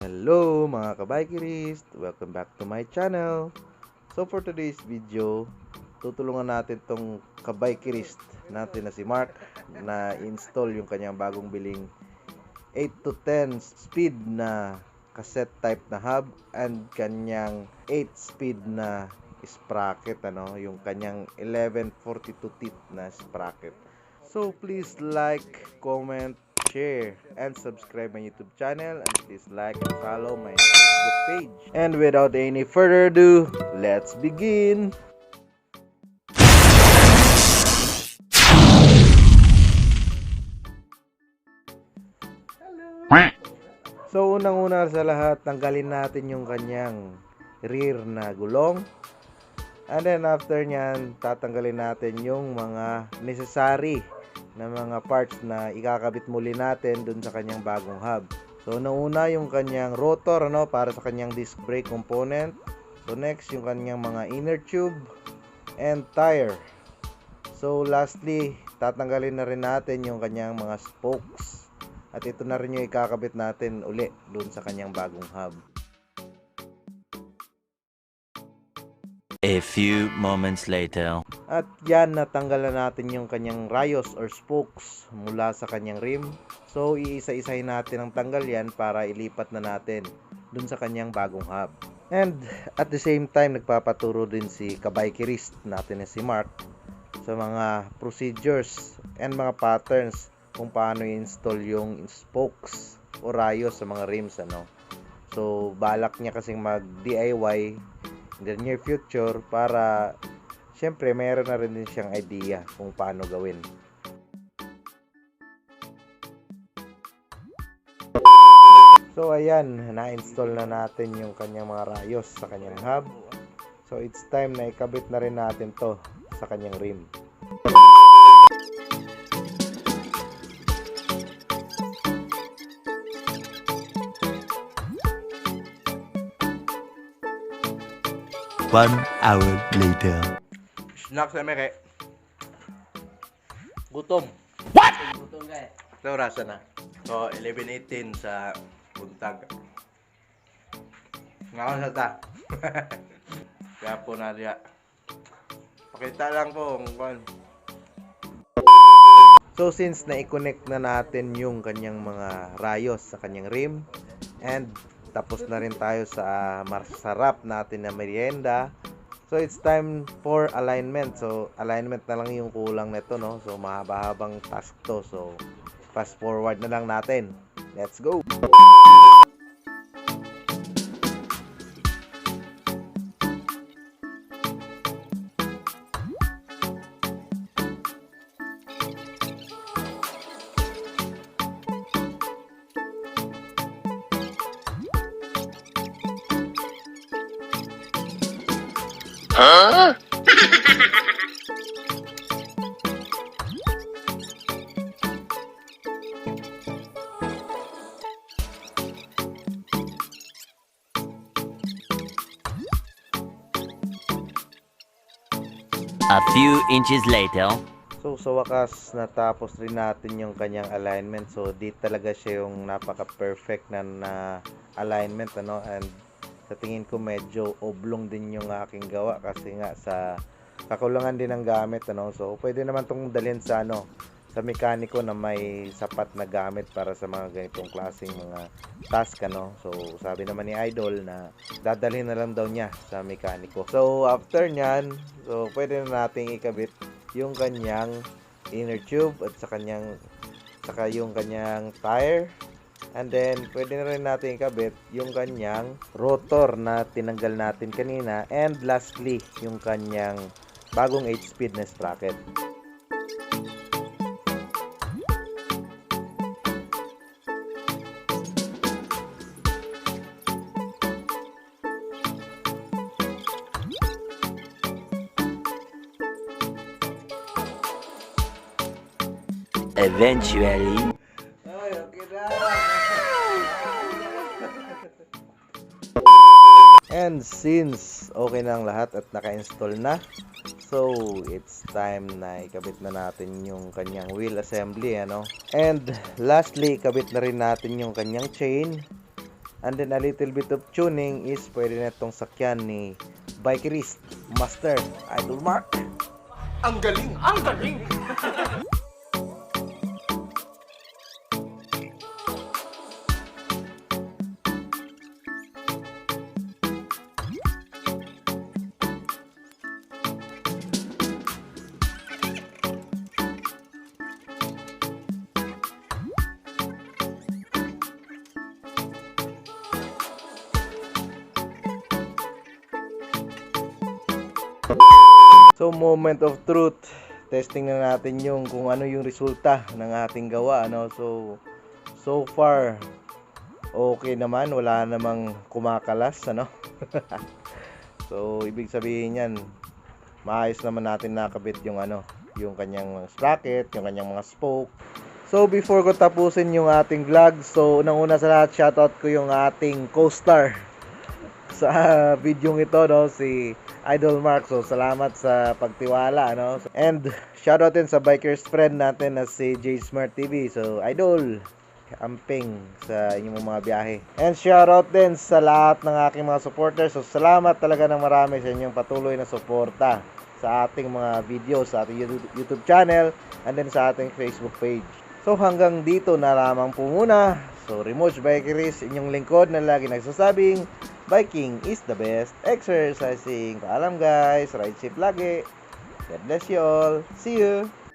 Hello mga kabikers! Welcome back to my channel. So for today's video, tutulungan natin tong kabikers natin na si Mark na install yung kanyang bagong biling 8 to 10 speed na cassette type na hub and kanyang 8 speed na sprocket, yung kanyang 1142 teeth na sprocket. So please like, comment, share, and subscribe my YouTube channel, and please like and follow my Facebook page. And without any further ado, let's begin! So unang-una sa lahat, tanggalin natin yung kanyang rear na gulong. And then after nyan, tatanggalin natin yung mga necessary na mga parts na ikakabit muli natin dun sa kanyang bagong hub. So nauna yung kanyang rotor para sa kanyang disc brake component. So next yung kanyang mga inner tube and tire. So lastly, tatanggalin na rin natin yung kanyang mga spokes. At ito na rin yung ikakabit natin uli dun sa kanyang bagong hub. A few moments later. At yan, natanggal na natin yung kanyang rayos or spokes mula sa kanyang rim. So iisa-isahin natin ang tanggal yan para ilipat na natin dun sa kanyang bagong hub. And at the same time, nagpapaturo din si kabikers natin na si Mark sa mga procedures and mga patterns kung paano i-install yung spokes o rayos sa mga rims. So balak niya kasing mag DIY in the near future para syempre mayroon na rin din siyang idea kung paano gawin. So ayan, na-install na natin yung kanyang mga rayos sa kanyang hub. So it's time na ikabit na rin natin to sa kanyang rim. One hour later. Snacks na mere. Gutom. What? Gutom ka eh. So rasa na. So 11:18 sa buntag. Ngayon sa ta. Kaya po na diya. Pakita lang po kung so since na-connect na natin yung kanyang mga rayos sa kanyang rim and tapos na rin tayo sa masarap natin na merienda. So it's time for alignment. So alignment na lang yung kulang nito, So mahaba-habang task to. So fast forward na lang natin. Let's go. Huh? A few inches later. So sa wakas natapos rin natin yung kanyang alignment. So di talaga siya yung napaka-perfect na alignment, and sa tingin ko medyo oblong din yung aking gawa kasi nga sa kakulangan din ng gamit, So pwede naman tong dalhin sa sa mekaniko na may sapat na gamit para sa mga ganitong klaseng mga task, So sabi naman ni Idol na dadalhin na lang daw niya sa mekaniko. So after nyan, so pwede na nating ikabit yung kanyang inner tube at saka yung kanyang tire. And then, pwede na rin natin ikabit yung kanyang rotor na tinanggal natin kanina. And lastly, yung kanyang bagong 8-speed na sprocket. Eventually. And since okay na ang lahat at naka-install na, so it's time na ikabit na natin yung kanyang wheel assembly, And lastly, ikabit na rin natin yung kanyang chain And then a little bit of tuning is pwede na itong sakyan ni Bikerist Master Idol Mark. Ang galing! Ang galing! So moment of truth, testing na natin yung kung ano yung resulta ng ating gawa, ano. So far okay naman, wala namang kumakalas, ano. So ibig sabihin yan, maayos naman natin nakabit yung ano, yung kanyang sprocket, yung kanyang mga spoke. So before ko tapusin yung ating vlog, so unang-una sa lahat, shoutout ko yung ating co-star sa video ito, no, si Idol Mark. So salamat sa pagtiwala, no. And shoutout din sa bikers friend natin na si J Smart TV. So Idol, amping sa inyong mga biyahe. And shoutout din sa lahat ng aking mga supporters. So salamat talaga ng marami sa inyong patuloy na suporta sa ating mga videos, sa ating YouTube channel, and then sa ating Facebook page. So hanggang dito na lamang po muna. So Remoj Bikerist, inyong lingkod na lagi nagsasabing biking is the best exercising. Paalam guys, ride safe lagi. God bless you all. See you.